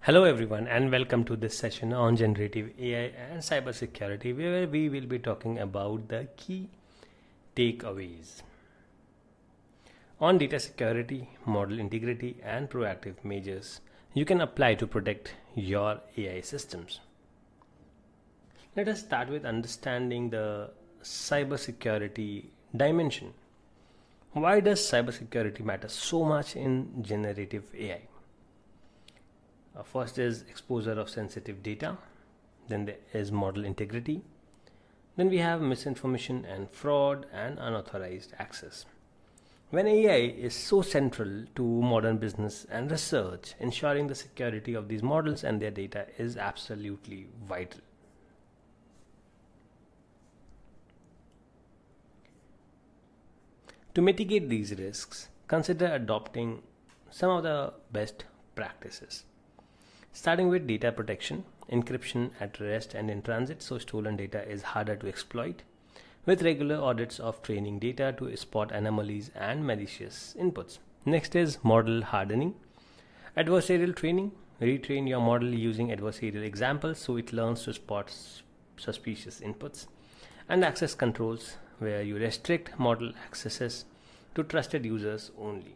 Hello everyone and welcome to this session on generative AI and cybersecurity, where we will be talking about the key takeaways on data security, model integrity and proactive measures you can apply to protect your AI systems. Let us start with understanding the cybersecurity dimension. Why does cybersecurity matter so much in generative AI? First is exposure of sensitive data, then there is model integrity, then we have misinformation and fraud and unauthorized access. When AI is so central to modern business and research, ensuring the security of these models and their data is absolutely vital. To mitigate these risks, consider adopting some of the best practices. Starting with data protection, encryption at rest and in transit so stolen data is harder to exploit, with regular audits of training data to spot anomalies and malicious inputs. Next is model hardening. Adversarial training. Retrain your model using adversarial examples so it learns to spot suspicious inputs. And access controls, where you restrict model accesses to trusted users only.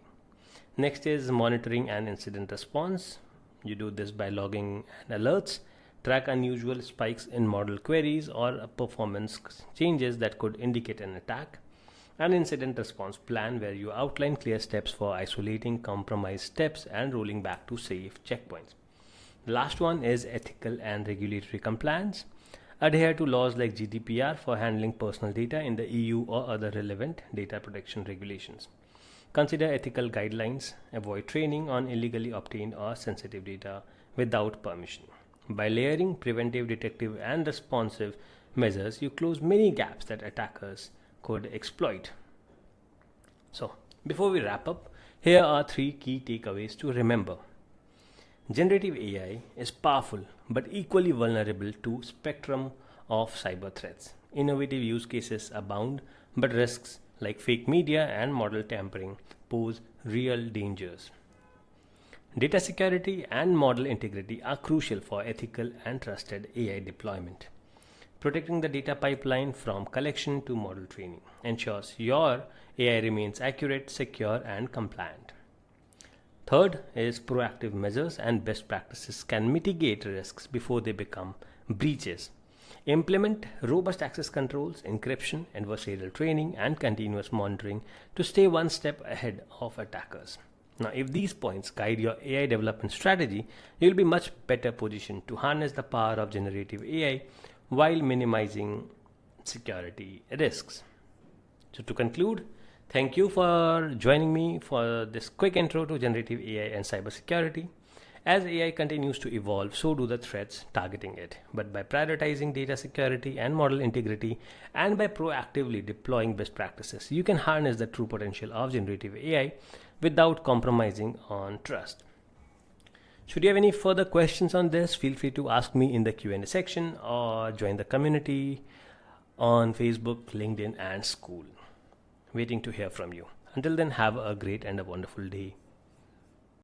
Next is monitoring and incident response. You do this by logging alerts, track unusual spikes in model queries or performance changes that could indicate an attack. An incident response plan, where you outline clear steps for isolating compromised steps and rolling back to safe checkpoints. The last one is ethical and regulatory compliance. Adhere to laws like GDPR for handling personal data in the EU or other relevant data protection regulations. Consider ethical guidelines. Avoid training on illegally obtained or sensitive data without permission. By layering preventive, detective, and responsive measures, you close many gaps that attackers could exploit. So, before we wrap up, here are 3 key takeaways to remember. Generative AI is powerful but equally vulnerable to spectrum of cyber threats. Innovative use cases abound, but risks like fake media and model tampering pose real dangers. Data security and model integrity are crucial for ethical and trusted AI deployment. Protecting the data pipeline from collection to model training ensures your AI remains accurate, secure, and compliant. Third is proactive measures and best practices can mitigate risks before they become breaches. Implement robust access controls, encryption, adversarial training, and continuous monitoring to stay one step ahead of attackers. Now, if these points guide your AI development strategy, you'll be much better positioned to harness the power of generative AI while minimizing security risks. So, to conclude, thank you for joining me for this quick intro to generative AI and cybersecurity. As AI continues to evolve, so do the threats targeting it. But by prioritizing data security and model integrity, and by proactively deploying best practices, you can harness the true potential of generative AI without compromising on trust. Should you have any further questions on this, feel free to ask me in the Q&A section or join the community on Facebook, LinkedIn, and School. Waiting to hear from you. Until then, have a great and a wonderful day.